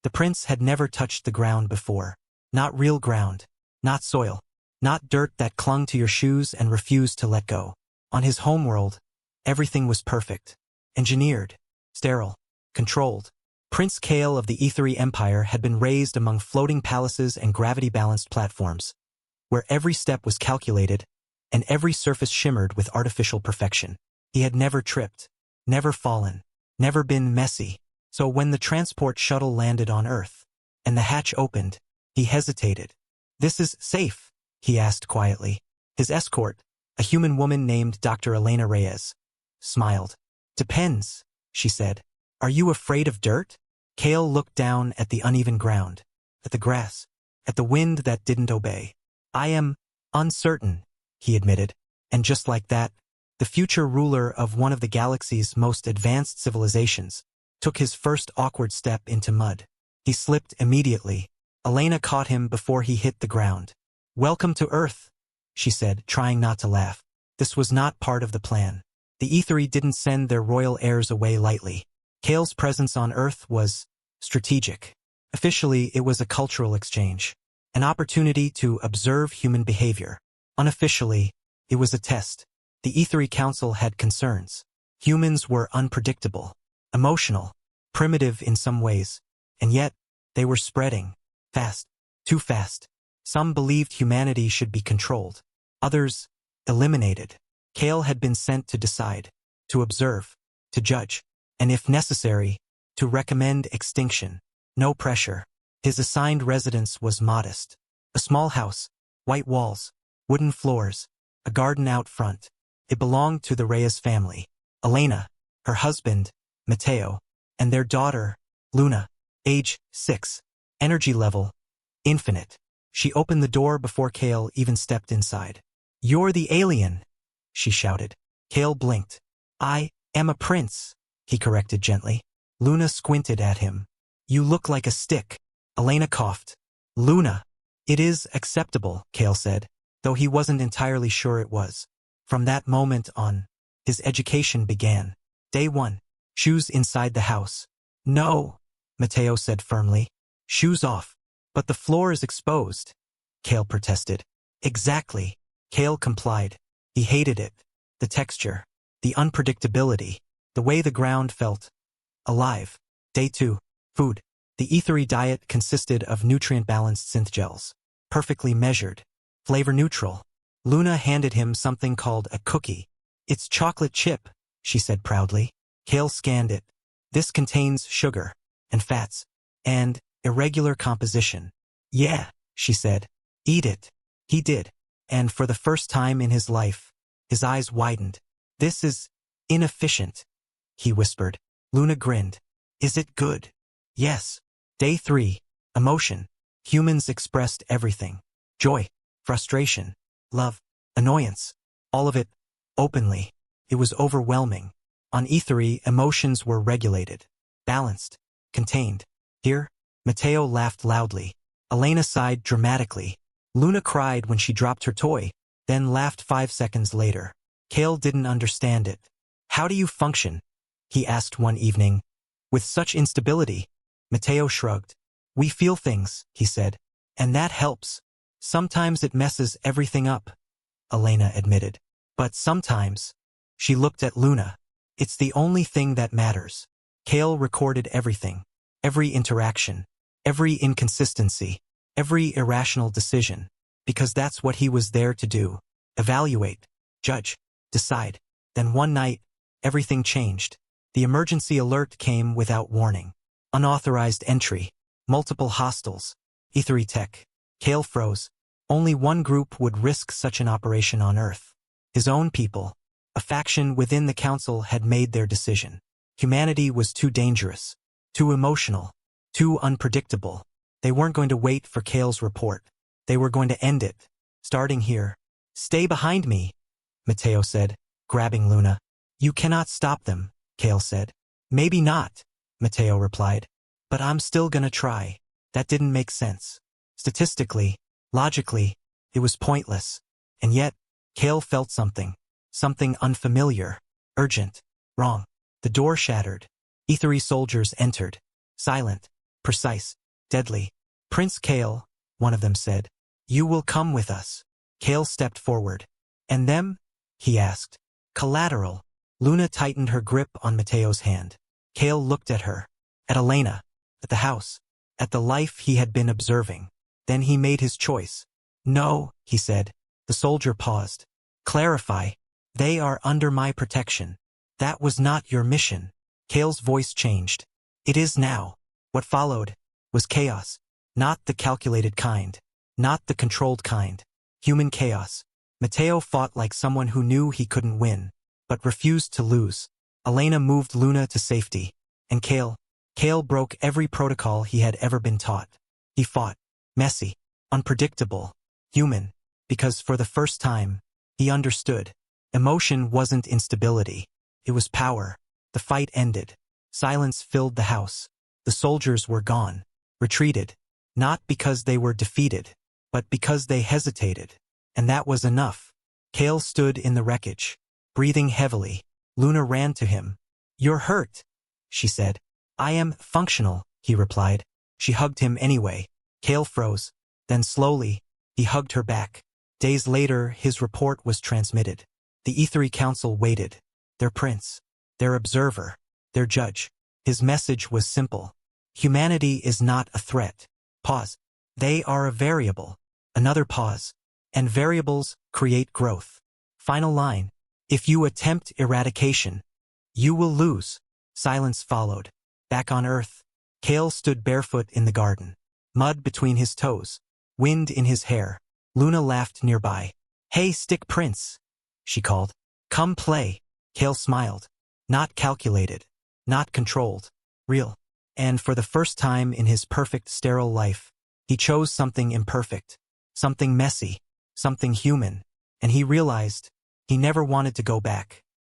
The prince had never touched the ground before. Not real ground. Not soil. Not dirt that clung to your shoes and refused to let go. On his homeworld, everything was perfect. Engineered. Sterile. Controlled. Prince Kael of the Ethery Empire had been raised among floating palaces and gravity-balanced platforms, where every step was calculated and every surface shimmered with artificial perfection. He had never tripped, never fallen, never been messy. So when the transport shuttle landed on Earth and the hatch opened, he hesitated. "This is safe?" he asked quietly. His escort, a human woman named Dr. Elena Reyes, smiled. "Depends," she said. "Are you afraid of dirt?" Kael looked down at the uneven ground, at the grass, at the wind that didn't obey. "I am uncertain," he admitted. And just like that, the future ruler of one of the galaxy's most advanced civilizations took his first awkward step into mud. He slipped immediately. Elena caught him before he hit the ground. "Welcome to Earth," she said, trying not to laugh. This was not part of the plan. The Ethery didn't send their royal heirs away lightly. Kael's presence on Earth was strategic. Officially, it was a cultural exchange, an opportunity to observe human behavior. Unofficially, it was a test. The Ethery Council had concerns. Humans were unpredictable, emotional, primitive in some ways, and yet they were spreading. Fast. Too fast. Some believed humanity should be controlled. Others, eliminated. Kael had been sent to decide, to observe, to judge, and if necessary, to recommend extinction. No pressure. His assigned residence was modest. A small house, white walls, wooden floors, a garden out front. It belonged to the Reyes family. Elena, her husband, Mateo, and their daughter, Luna, age 6. Energy level, infinite. She opened the door before Kael even stepped inside. "You're the alien," she shouted. Kael blinked. "I am a prince," he corrected gently. Luna squinted at him. "You look like a stick." Elena coughed. "Luna." "It is acceptable," Kael said, though he wasn't entirely sure it was. From that moment on, his education began. Day 1. Shoes inside the house. "No," Mateo said firmly. "Shoes off." "But the floor is exposed," Kael protested. "Exactly." Kael complied. He hated it. The texture, the unpredictability, the way the ground felt alive. Day 2. Food. The Ethery diet consisted of nutrient-balanced synth gels, perfectly measured, flavor-neutral. Luna handed him something called a cookie. "It's chocolate chip," she said proudly. Kael scanned it. "This contains sugar, and fats, and irregular composition." "Yeah," she said. "Eat it." He did, and for the first time in his life, his eyes widened. "This is inefficient," he whispered. Luna grinned. "Is it good?" "Yes." Day 3. Emotion. Humans expressed everything. Joy, frustration, love, annoyance. All of it, openly. It was overwhelming. On Ethery, emotions were regulated, balanced, contained. Here, Mateo laughed loudly. Elena sighed dramatically. Luna cried when she dropped her toy, then laughed 5 seconds later. Kael didn't understand it. "How do you function?" he asked one evening. "With such instability?" Mateo shrugged. "We feel things," he said, "and that helps. Sometimes it messes everything up," Elena admitted. "But sometimes," she looked at Luna, "it's the only thing that matters." Kael recorded everything, every interaction, every inconsistency, every irrational decision, because that's what he was there to do. Evaluate, judge, decide. Then one night, everything changed. The emergency alert came without warning. Unauthorized entry, multiple hostiles, Ethery tech. Kael froze. Only one group would risk such an operation on Earth. His own people. A faction within the council had made their decision. Humanity was too dangerous, too emotional, too unpredictable. They weren't going to wait for Kael's report. They were going to end it, starting here. "Stay behind me," Mateo said, grabbing Luna. "You cannot stop them," Kael said. "Maybe not," Mateo replied. "But I'm still gonna try." That didn't make sense. Statistically, logically, it was pointless. And yet, Kael felt something. Something unfamiliar, urgent, wrong. The door shattered. Ethery soldiers entered. Silent, precise, deadly. Prince Kale, one of them said. You will come with us. Kale stepped forward. And them? He asked. Collateral. Luna tightened her grip on Mateo's hand. Kale looked at her. At Elena. At the house. At the life he had been observing. Then he made his choice. No, he said. The soldier paused. Clarify. They are under my protection. That was not your mission. Kale's voice changed. It is now. What followed was chaos. Not the calculated kind. Not the controlled kind. Human chaos. Mateo fought like someone who knew he couldn't win, but refused to lose. Elena moved Luna to safety. And Kale broke every protocol he had ever been taught. He fought. Messy. Unpredictable. Human. Because for the first time, he understood. Emotion wasn't instability. It was power. The fight ended. Silence filled the house. The soldiers were gone. Retreated. Not because they were defeated, but because they hesitated. And that was enough. Kale stood in the wreckage, breathing heavily. Luna ran to him. You're hurt, she said. I am functional, he replied. She hugged him anyway. Kale froze. Then slowly, he hugged her back. Days later, his report was transmitted. The Ethery Council waited. Their prince. Their observer. Their judge. His message was simple. Humanity is not a threat. Pause. They are a variable. Another pause. And variables create growth. Final line. If you attempt eradication, you will lose. Silence followed. Back on Earth, Kale stood barefoot in the garden. Mud between his toes. Wind in his hair. Luna laughed nearby. Hey, Stick Prince, she called. Come play. Kale smiled. Not calculated. Not controlled. Real. And for the first time in his perfect sterile life, he chose something imperfect. Something messy. Something human. And he realized he never wanted to go back.